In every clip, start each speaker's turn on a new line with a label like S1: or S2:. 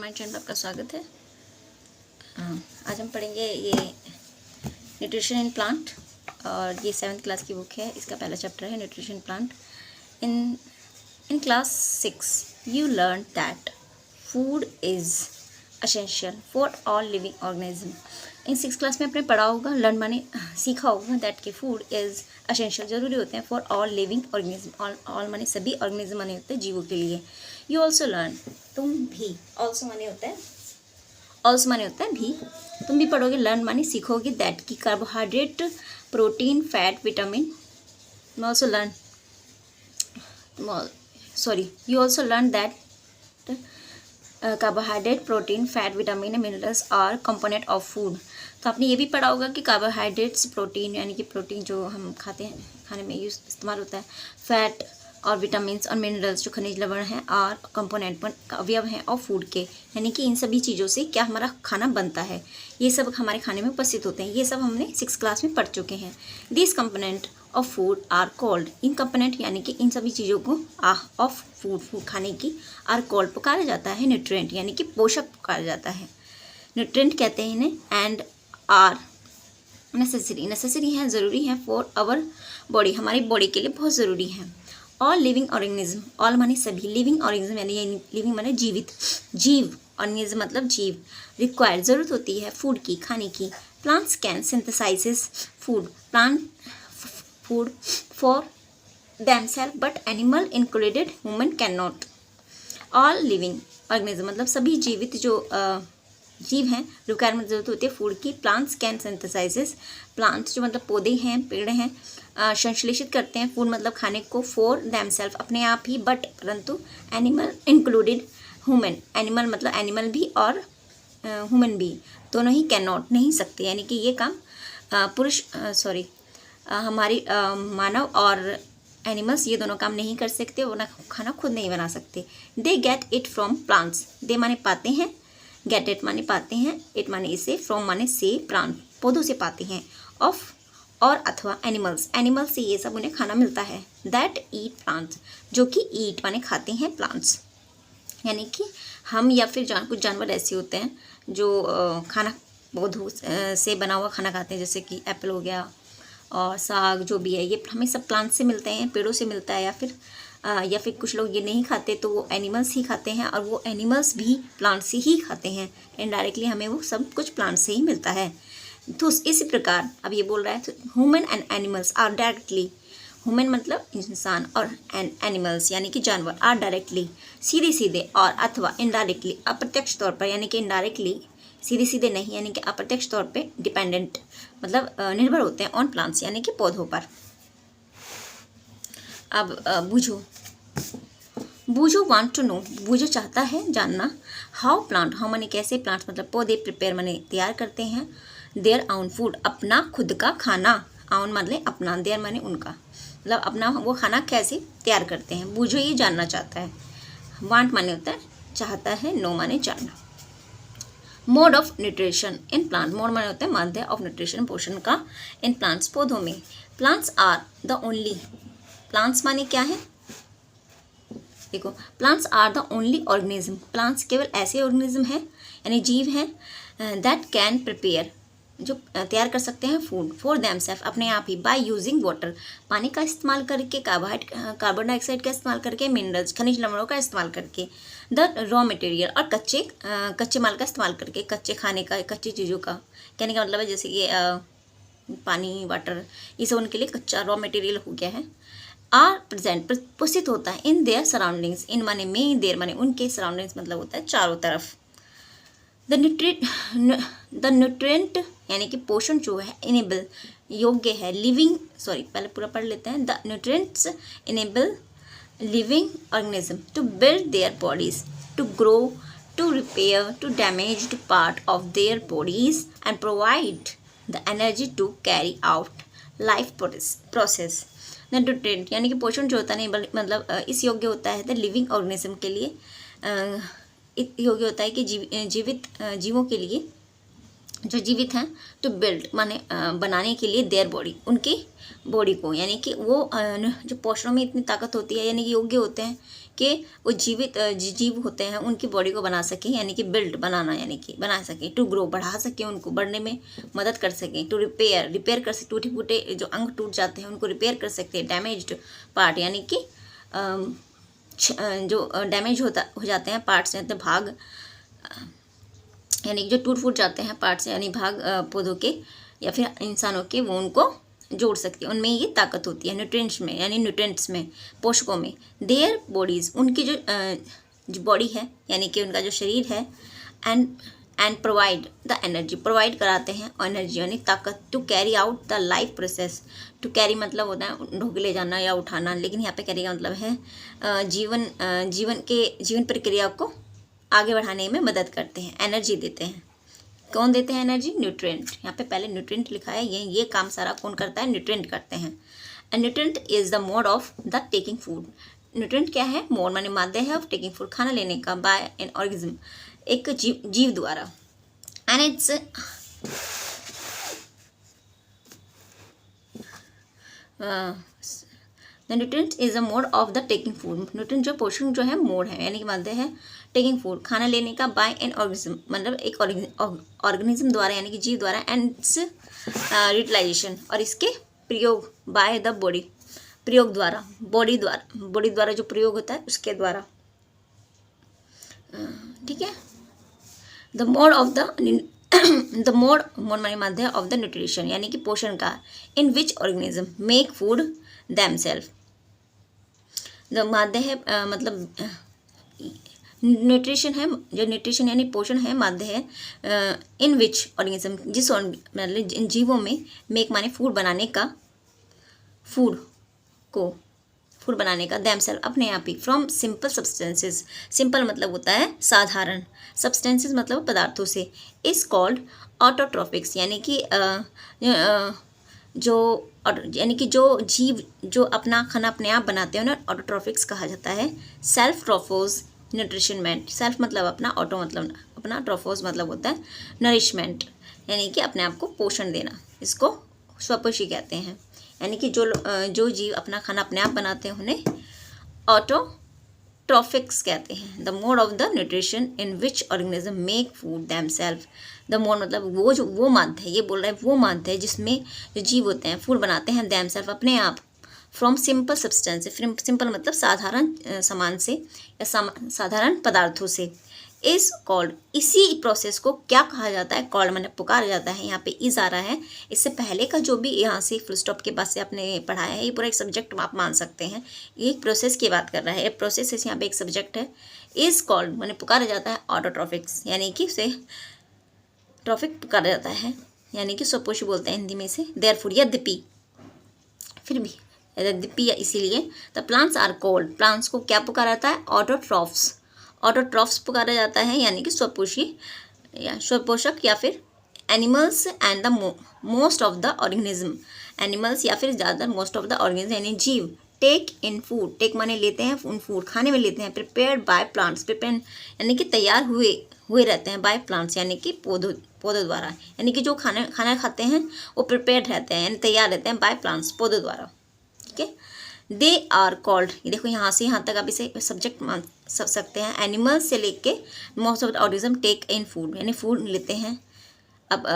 S1: हमारे चैनल पर आपका स्वागत है। आज हम पढ़ेंगे ये न्यूट्रिशन इन प्लांट और ये 7th क्लास की बुक है। इसका पहला चैप्टर है nutrition plant. In class 6 you learn that food is essential for all living organism. In 6th class में आपने पढ़ा होगा, लर्न माने सीखा होगा दैट कि फूड इज़ असेंशियल जरूरी होते हैं for all living organism. All माने सभी ऑर्गेनिज्म माने होते हैं जीवों के लिए। यू ऑल्सो लर्न, तुम भी, ऑल्सो माने होता है, ऑल्सो माने होता है भी, तुम भी पढ़ोगे, लर्न माने सीखोगे दैट की carbohydrate, protein, fat, vitamin. Also learn you also learn that carbohydrate, protein, fat, vitamin, minerals R component of food. तो आपने ये भी पढ़ा होगा कि कार्बोहाइड्रेट्स, प्रोटीन यानी कि प्रोटीन जो हम खाते हैं, खाने में यूज इस्तेमाल होता है, फैट और विटामिन और मिनरल्स जो खनिज लवण हैं और कंपोनेंट अवयव हैं और फूड के, यानी कि इन सभी चीज़ों से क्या हमारा खाना बनता है, ये सब हमारे खाने में उपस्थित होते हैं। ये सब हमने 6th क्लास में पढ़ चुके हैं। This component of food are called, इन कंपोनेंट यानी कि इन सभी चीज़ों को ऑफ फूड खाने की आर कॉल्ड पुकारा जाता है न्यूट्रिएंट, यानी कि पोषक पुकारा जाता है, न्यूट्रिएंट कहते हैं इन्हें। एंड आर नेसेसरी हैं, ज़रूरी हैं फॉर आवर बॉडी, हमारी बॉडी के लिए बहुत ज़रूरी है। ऑल लिविंग ऑर्गेनिज्म, ऑल माने सभी, लिविंग ऑर्गेनिज्म यानी लिविंग माने जीवित, जीव, ऑर्गेनिज्म मतलब जीव, रिक्वायर्ड जरूरत होती है फूड की, खाने की। Plants can synthesises food, plant food for themselves but animal included human can not. All living organism मतलब सभी जीवित जो जीव हैं, रिक्वायरमेंट जरूरत होती है फूड की। प्लांट्स कैन सिंथेसाइजेस, प्लांट्स जो मतलब पौधे हैं, पेड़ हैं, संश्लेषित करते हैं फूड मतलब खाने को, फॉर देमसेल्फ अपने आप ही, बट परंतु एनिमल इंक्लूडेड ह्यूमन, एनिमल मतलब एनिमल भी और ह्यूमन भी दोनों ही कैन नॉट नहीं सकते, यानी कि ये काम हमारी मानव और एनिमल्स ये दोनों काम नहीं कर सकते, वो ना खाना खुद नहीं बना सकते। They get it from plants, they माने पाते हैं, गेट इट माने पाते हैं, इट माने इसे, फ्रॉम माने से, प्लांट पौधों से पाते हैं, ऑफ और अथवा एनिमल्स, एनिमल्स से ये सब उन्हें खाना मिलता है। दैट ईट प्लांट्स, जो कि ईट माने खाते हैं प्लांट्स, यानी कि हम या फिर कुछ जानवर ऐसे होते हैं जो खाना पौधों से बना हुआ खाना खाते हैं, जैसे कि एप्पल हो गया और साग जो भी है, ये हमें सब प्लांट से मिलते हैं, पेड़ों से मिलता है, या फिर कुछ लोग ये नहीं खाते तो वो एनिमल्स ही खाते हैं, और वो एनिमल्स भी प्लांट से ही खाते हैं। इनडायरेक्टली हमें वो सब कुछ प्लांट से ही मिलता है। तो इसी प्रकार अब ये बोल रहा है, human and animals are directly, human मतलब इंसान और एनिमल्स यानी कि जानवर, आर डायरेक्टली सीधे सीधे और अथवा इनडायरेक्टली अप्रत्यक्ष तौर पर, यानी कि इनडायरेक्टली सीधे सीधे नहीं यानी कि अप्रत्यक्ष तौर पे डिपेंडेंट मतलब निर्भर होते हैं ऑन प्लांट्स यानी कि पौधों पर। अब बूझो वांट टू नो, बूझो चाहता है जानना, हाउ प्लांट, हाउ माने कैसे, प्लांट्स मतलब पौधे, प्रिपेयर माने तैयार करते हैं, देयर आउन फूड अपना खुद का खाना, आउन माने अपना, देयर माने उनका, मतलब अपना वो खाना कैसे तैयार करते हैं, बूझो ये जानना चाहता है। वांट माने होता है चाहता है, नो माने जानना। Mode of nutrition in plant, mode माने होता है माध्य ऑफ न्यूट्रिशन पोषण का इन प्लांट्स पौधों में। Plants are the only, plants माने क्या है, देखो, plants are the only organism, plants केवल ऐसे ऑर्गेनिज्म हैं यानी जीव हैं, दैट कैन प्रिपेयर जो तैयार कर सकते हैं फूड फॉर देमसेल्फ अपने आप ही, बाय यूजिंग वाटर पानी का इस्तेमाल करके, कार्बन डाइऑक्साइड का इस्तेमाल करके, मिनरल्स खनिज लवणों का इस्तेमाल करके, द रॉ मटेरियल और कच्चे माल का इस्तेमाल करके, कच्चे खाने का, कच्ची चीज़ों का, कहने का मतलब है जैसे ये पानी, वाटर, ये सब उनके लिए कच्चा रॉ मटेरियल हो गया है। आर प्रेजेंट उपस्थित होता है इन देयर सराउंडिंग्स, इन माने में, देयर माने उनके, सराउंडिंग्स मतलब होता है चारों तरफ। द न्यूट्रिएंट यानी कि पोषण जो है, इनेबल योग्य है, लिविंग पहले पूरा पढ़ लेते हैं। The nutrients enable living organism to build their bodies, to grow, to repair, to damaged part of their bodies and provide the energy to carry out life process. The nutrient यानी कि पोषण जो होता है मतलब इस योग्य होता है द लिविंग ऑर्गेनिज्म के लिए, योग्य होता है कि जीवों के लिए जो जीवित हैं, टू बिल्ड माने बनाने के लिए, देयर बॉडी उनकी बॉडी को, यानी कि वो जो पोषणों में इतनी ताकत होती है यानी कि योग्य होते हैं कि वो जीवित जीव होते हैं उनकी बॉडी को बना सके, यानी कि बिल्ड बनाना, यानी कि बना सके, टू ग्रो बढ़ा सके, उनको बढ़ने में मदद कर सकें, टू रिपेयर कर सके, टूटे फूटे जो अंग टूट जाते हैं उनको रिपेयर कर सकते हैं, डैमेज्ड पार्ट यानी कि जो डैमेज हो जाते हैं पार्ट्स, यानी भाग, यानी कि जो टूट फूट जाते हैं पार्ट्स यानी भाग पौधों के या फिर इंसानों के, वो उनको जोड़ सकती है, उनमें ये ताकत होती है, न्यूट्रिएंट्स में, यानी न्यूट्रिएंट्स में, पोषकों में। देयर बॉडीज़, उनकी जो बॉडी है यानी कि उनका जो शरीर है, and provide the energy, provide कराते हैं एनर्जी यानी ताकत, to carry out the life process. To carry मतलब होता है ढोके ले जाना या उठाना, लेकिन यहाँ पे कैरी का मतलब है जीवन प्रक्रिया को आगे बढ़ाने में मदद करते हैं, एनर्जी देते हैं। कौन देते हैं एनर्जी? न्यूट्रिएंट। यहाँ पे पहले न्यूट्रिएंट लिखा है, ये काम सारा कौन करता है? न्यूट्रिएंट करते हैं। And nutrient is the mode of the taking food. Nutrient क्या है? मोड माने माध्य है ऑफ टेकिंग फूड, खाना लेने का, बाय एन ऑर्गेनिज्म, एक जीव द्वारा। And it's the nutrient is the mode of the taking food. Nutrient जो पोषण जो है मोड है यानी कि माध्य है टेकिंग फूड, खाना लेने का, बाय एन ऑर्गेनिज्म मतलब एक ऑर्गेनिज्म द्वारा यानी कि जीव द्वारा, एंड इट्स यूटिलाइजेशन और इसके प्रयोग, बाय द बॉडी प्रयोग द्वारा, बॉडी द्वारा जो प्रयोग होता है उसके द्वारा। ठीक है। The mode of the mode माने माध्य ऑफ द न्यूट्रिशन यानी कि पोषण का, in which organism make food themselves. The माध्य है मतलब न्यूट्रिशन है, जो न्यूट्रिशन यानी पोषण है, माध्य है, इन विच ऑर्गेनिज्म जिस मतलब इन जीवों में, मेक माने फूड बनाने का, फूड बनाने का, देमसेल्फ अपने आप ही, फ्रॉम सिंपल सब्सटेंसेस। सिंपल मतलब होता है साधारण, सब्सटेंसेस मतलब पदार्थों से, इज कॉल्ड ऑटोट्रॉफिक्स यानी कि जो जीव जो अपना खाना अपने आप बनाते हैं ना, ऑटोट्रॉफिक्स कहा जाता है। सेल्फ ट्रोफोज न्यूट्रिशनमेंट, सेल्फ मतलब अपना, ऑटो मतलब अपना, ट्रोफोज मतलब होता है नरिशमेंट यानी कि अपने आप को पोषण देना, इसको स्वपोषी कहते हैं। यानी कि जो जीव अपना खाना अपने आप बनाते हैं उन्हें ऑटोट्रॉफिक्स कहते हैं। The mode of the nutrition in which organism make food themselves. The mode मतलब वो माध्य है, ये बोल रहा है वो माध्य है जिसमें जो जीव होते हैं फूड बनाते हैं देमसेल्फ अपने आप, फ्रॉम सिंपल सब्सटेंस, सिंपल मतलब साधारण सामान से या साधारण पदार्थों से। इज कॉल्ड, इसी प्रोसेस को क्या कहा जाता है? कॉल्ड मैंने पुकारा जाता है। यहाँ पे इज आ रहा है, इससे पहले का जो भी यहाँ से फुल स्टॉप के बाद से आपने पढ़ाया है, ये पूरा एक सब्जेक्ट आप मान सकते हैं, ये एक प्रोसेस की बात कर रहा है, प्रोसेस यहाँ पे एक सब्जेक्ट है। इज कॉल्ड मैंने पुकारा जाता है ऑटोट्रॉफिक्स यानी कि उसे ट्रॉफिक पुकारा जाता है यानी कि स्वपोषी बोलते हैं हिंदी में से। देयरफॉर यद्यपि, फिर भी यद्यपि या इसीलिए, the plants are called, plants को क्या पुकारा जाता है? ऑटोट्रॉफ्स। ऑटोट्रॉफ्स पुकारा जाता है यानी कि स्वपोषी या स्वपोषक, या फिर animals and the most of the organism, animals या फिर ज़्यादातर मोस्ट ऑफ द ऑर्गेनिज्म यानी जीव, टेक इन फूड, टेक माने लेते हैं, उन फूड खाने में लेते हैं, प्रिपेयर्ड बाय प्लांट्स, प्रिपेयर यानी कि तैयार हुए रहते हैं, बाय प्लांट्स यानी कि पौधों द्वारा, यानी कि जो खाना खाते हैं वो प्रिपेयर्ड रहते हैं यानी तैयार रहते हैं, बाय प्लांट्स पौधों द्वारा। ठीक है। दे आर कॉल्ड, ये देखो यहाँ से यहाँ तक आप इसे सब्जेक्ट मान सकते हैं। एनिमल्स से लेके most of the organism take in food यानी फूड लेते हैं। अब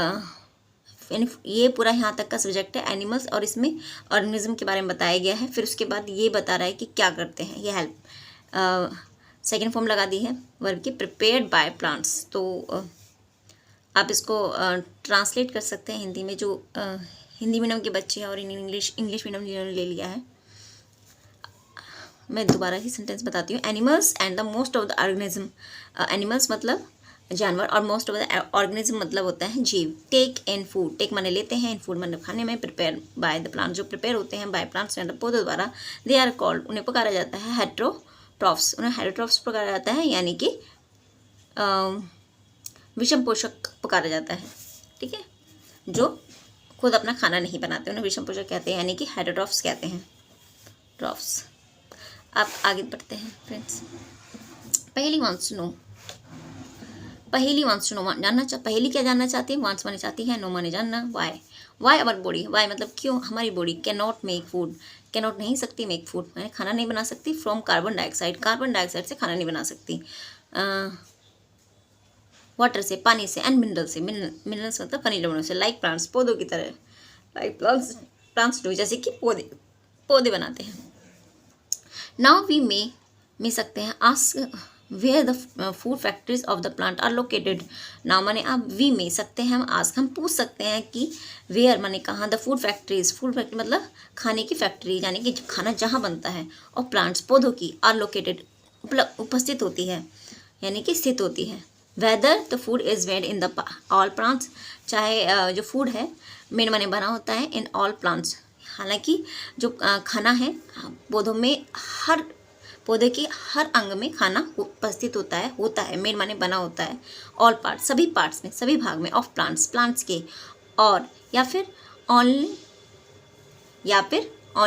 S1: यानी ये पूरा यहाँ तक का सब्जेक्ट है एनिमल्स, और इसमें ऑर्गेनिज्म के बारे में बताया गया है। फिर उसके बाद ये बता रहा है कि क्या करते हैं ये हेल्प। सेकेंड फॉर्म लगा दी है वर्ब की, प्रिपेयर्ड बाय प्लांट्स। तो आप इसको ट्रांसलेट कर सकते हैं हिंदी में, जो हिंदी मीडियम के बच्चे हैं और इंग्लिश मीडियम जिन्होंने ले लिया है। मैं दोबारा ही सेंटेंस बताती हूँ। Animals and the most of the organism, animals मतलब जानवर और मोस्ट ऑफ द ऑर्गेनिज्म मतलब होता है जीव। टेक इन फूड, टेक माने लेते हैं, इन फूड मतलब खाने में, प्रिपेयर बाय द प्लांट जो प्रिपेयर होते हैं बाय प्लांट्स एंड पौधों द्वारा। दे आर कॉल्ड, उन्हें पुकारा जाता है हेटेरोट्रॉफ्स, उन्हें हेटेरोट्रॉफ्स पुकारा जाता है यानी कि विषम पोषक पुकारा जाता है। ठीक है, जो खुद अपना खाना नहीं बनाते उन्हें विषम पोषक कहते हैं यानी कि हेटेरोट्रॉफ्स कहते हैं, ट्रॉफ्स। आप आगे बढ़ते हैं फ्रेंड्स। पहली वांट्स टू नो, पहेली वांट्स टू नो, पहेली क्या जानना चाहती है, वांट्स माने चाहती है, नो माने जानना, वाई अवर बॉडी, वाई मतलब क्यों हमारी body can not make food, can not नहीं सकती मेक फूड मैंने खाना नहीं बना सकती, from carbon dioxide, carbon dioxide से खाना नहीं बना सकती, वाटर से पानी से, एंड मिनरल से, मिनरल्स मतलब खनिज लवणों से, लाइक प्लांट्स पौधों की तरह, लाइक प्लांट्स डू जैसे कि पौधे बनाते हैं। नाउ वी मे सकते हैं ask where the food factories of the plant are located. Now माने आप वी में सकते हैं हम आस्क हम पूछ सकते हैं कि वेयर माने कहाँ, द फूड फैक्ट्री मतलब खाने की फैक्ट्री यानी कि खाना जहाँ बनता है, और प्लांट्स पौधों की, आर लोकेटेड उपस्थित होती है यानी कि स्थित होती है। Whether the food is made in the all plants, चाहे जो फूड है मेड माने बना होता है इन ऑल प्लांट्स, हालांकि जो खाना है पौधों में, हर पौधे के हर अंग में खाना उपस्थित होता है मेड माने बना होता है, ऑल पार्ट सभी पार्ट्स में, सभी भाग में, ऑफ प्लांट्स के, और या फिर only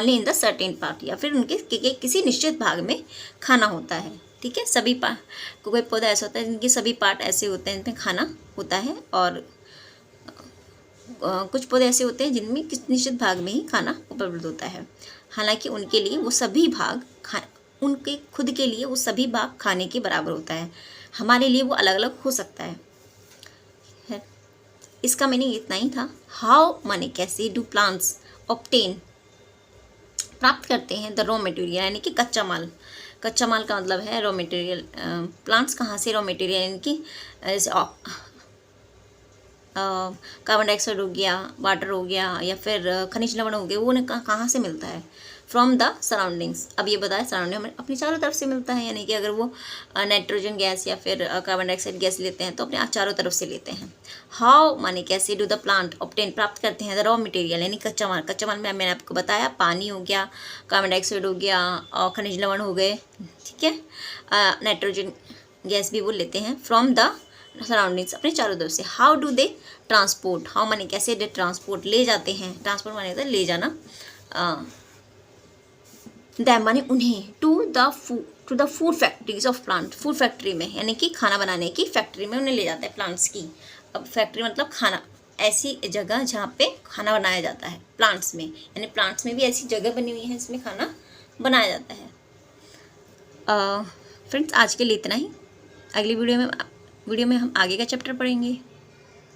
S1: in the certain part, या फिर उनके किसी निश्चित भाग में खाना होता है। ठीक है, सभी कोई पौधा ऐसा होता है जिनके सभी पार्ट ऐसे होते हैं जिनमें खाना होता है, और कुछ पौधे ऐसे होते हैं जिनमें किस निश्चित भाग में ही खाना उपलब्ध होता है, हालांकि उनके लिए वो सभी भाग उनके खुद के लिए वो सभी भाग खाने के बराबर होता है, हमारे लिए वो अलग अलग हो सकता है। इसका मीनिंग इतना ही था। हाउ माने कैसे, डू प्लांट्स ऑब्टेन प्राप्त करते हैं, द रॉ मटेरियल यानी कि कच्चा माल का मतलब है रॉ मटेरियल। प्लांट्स कहाँ से रॉ मटेरियल यानी कि कार्बन डाइऑक्साइड हो गया, वाटर हो गया, या फिर खनिज लवण हो गए, वो कहाँ से मिलता है, फ्रॉम द सराउंडिंग्स। अब ये बताया सराउंडिंग हमें अपनी चारों तरफ से मिलता है, यानी कि अगर वो नाइट्रोजन गैस या फिर कार्बन डाइऑक्साइड गैस लेते हैं तो अपने चारों तरफ से लेते हैं। हाउ माने कैसे, डू द प्लांट ऑब्टेन प्राप्त करते हैं द रॉ मटेरियल यानी कच्चा माल में मैंने आपको बताया पानी हो गया, कार्बन डाइऑक्साइड हो गया, और खनिज लवण हो गए, ठीक है, नाइट्रोजन गैस भी वो लेते हैं फ्रॉम द सराउंडिंग्स अपने चारों तरफ से। How do they transport, how माने कैसे, दे ट्रांसपोर्ट ले जाते हैं, ट्रांसपोर्ट माने होता है ले जाना, दैम माने उन्हें, to the food factories of plant, food factory में यानी कि खाना बनाने की फैक्ट्री में उन्हें ले जाता है प्लांट्स की। अब फैक्ट्री मतलब खाना, ऐसी जगह जहाँ पे खाना बनाया जाता है प्लांट्स में, यानी प्लांट्स में भी ऐसी जगह बनी हुई है जिसमें खाना बनाया जाता है। फ्रेंड्स आज के लिए इतना ही, अगली वीडियो में हम आगे का चैप्टर पढ़ेंगे।